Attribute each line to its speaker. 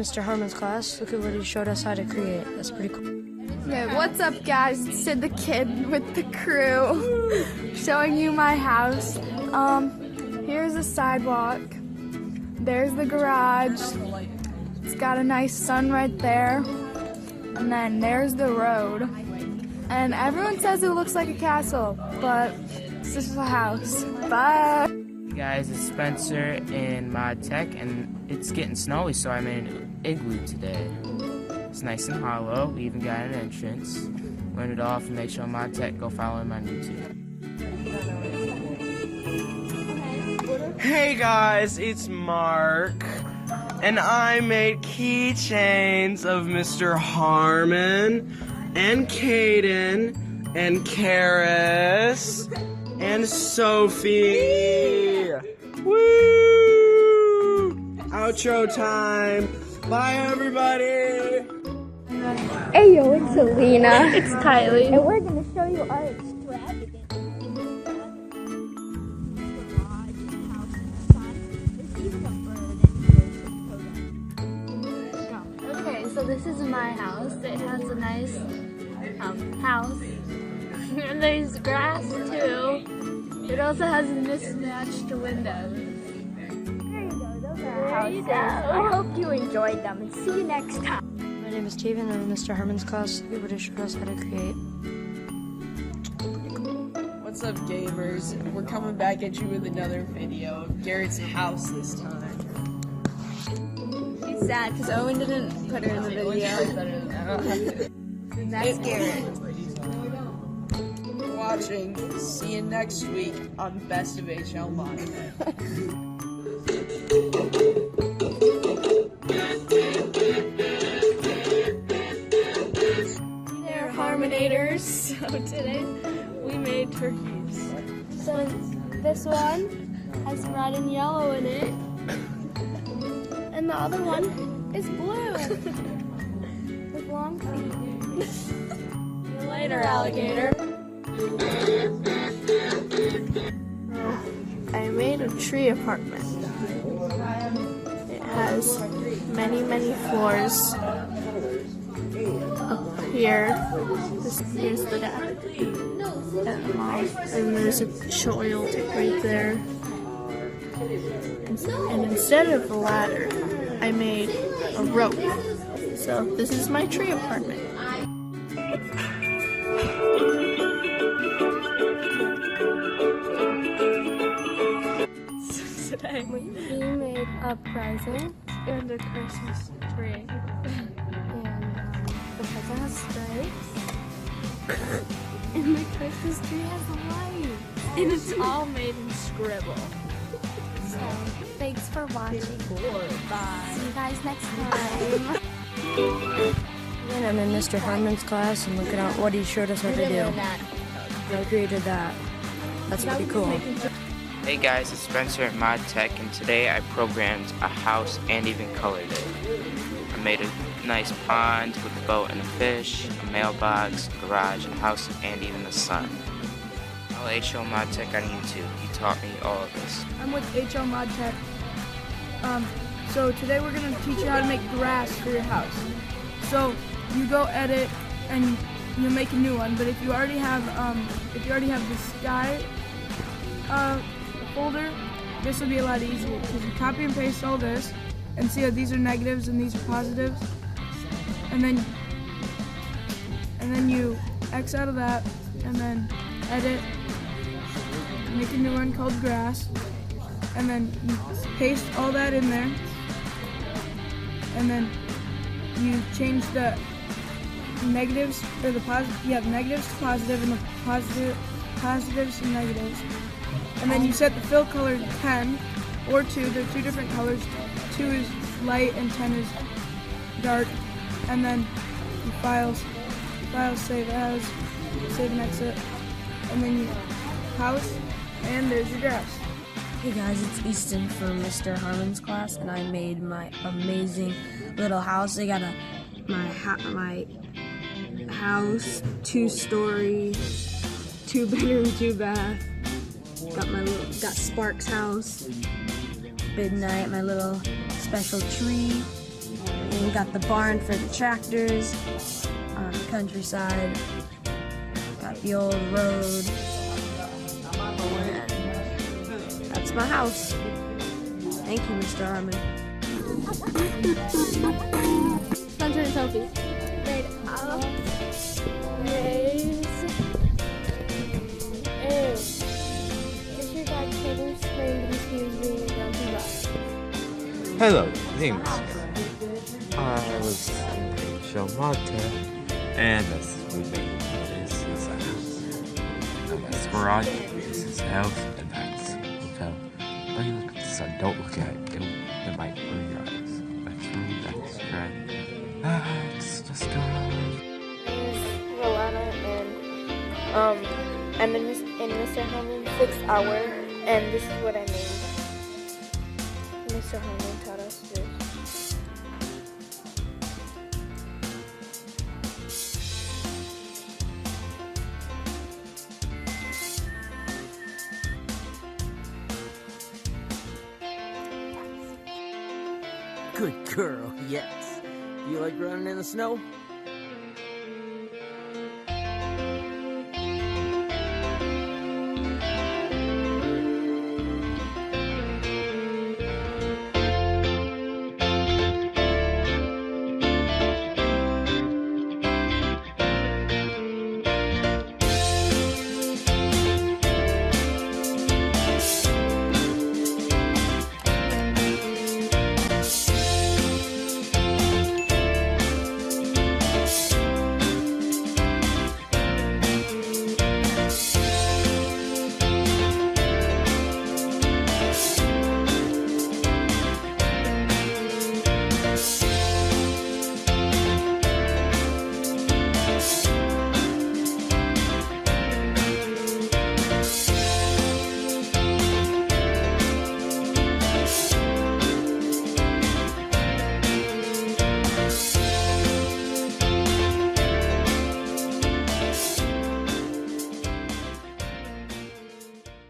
Speaker 1: Mr. Harmon's class. Look at what he showed us how to create. That's pretty cool.
Speaker 2: Okay, what's up guys? It's Sid the Kid with the crew showing you my house. Here's the sidewalk. There's the garage. It's got a nice sun right there. And then there's the road. And everyone says it looks like a castle, but this is a house. Bye!
Speaker 3: Hey guys, it's Spencer in Modtech, and it's getting snowy, so I made an igloo today. It's nice and hollow. We even got an entrance. Learned it all from HLModTech. Go follow him on YouTube.
Speaker 4: Hey guys, it's Mark, and I made keychains of Mr. Harmon, and Caden, and Karis, and Sophie. Woo! Outro time. Bye, everybody.
Speaker 2: Hey yo, it's Selena.
Speaker 5: It's Kylie.
Speaker 2: And we're gonna show you our extravagant.
Speaker 5: Okay, so this is my house. It has a nice house. And there's grass too. It also has mismatched windows.
Speaker 2: There you go, those are our houses. I hope you enjoyed them and see you next time.
Speaker 1: My name is Steven. I'm in Mr. Harmon's class. Look at what he showed us how to create.
Speaker 6: What's up, gamers? We're coming back at you with another video of Garrett's house this time.
Speaker 2: It's sad because Owen didn't put her in the video. That's Garrett.
Speaker 6: Watching. See you next week on Best of HLModTech.
Speaker 5: They're Harmonators. So today we made turkeys. So this one has red and yellow in it. And the other one is blue. With long feet. See you later, alligator. I made a tree apartment. It has many, many floors. Up here, here's the dad and mom, and there's a child right there. And instead of a ladder, I made a rope. So this is my tree apartment. Today we made a present and a Christmas tree. The present has stripes. And the Christmas tree has lights. And it's all made in scribble. So thanks for watching. Bye. See you guys next time.
Speaker 1: And I'm in Mr. Harmon's class, and look at what he showed us how to do. I created that. That's pretty cool.
Speaker 3: Hey guys, it's Spencer at Modtech, and today I programmed a house and even colored it. I made a nice pond with a boat and a fish, a mailbox, a garage, a house, and even the sun. Follow HLModTech on YouTube. He taught me all of this.
Speaker 7: I'm with HLModTech. So today we're going to teach you how to make grass for your house. So you go edit and you make a new one. But if you already have the sky folder, this will be a lot easier because you copy and paste all this and see how these are negatives and these are positives. And then you X out of that and then edit. Make a new one called grass, and then you paste all that in there, and then you change the negatives or the positive. You have negatives to positive and the positives to negatives, and then you set the fill color to 10 or 2. They're two different colors. 2 is light and 10 is dark, and then you file save as, save and exit, and then you house. And there's your grass.
Speaker 1: Hey guys, it's Easton from Mr. Harmon's class, and I made my amazing little house. I got my house, 2-story, 2-bedroom, 2-bath. Got Spark's house, midnight, my little special tree, And we got the barn for the tractors on the countryside. Got the old road. And that's my house. Thank you, Mr. Harmon.
Speaker 5: Spencer and Sophie. Made up. Raise. And Mr. Dog Taylor screamed because he was being down too much.
Speaker 8: Hello, name's I was in HLModTech, and this is what we made. This is a house. And that's garage, this is the house, and that's the hotel. But you look at the sun, don't look at it. It might burn your eyes. That's really nice, right? It's just going on.
Speaker 9: Rolana, and I'm in Mr. Harmon's 6th hour, and this is what I made. Mr. Harmon taught us this.
Speaker 10: Good girl, yes. You like running in the snow?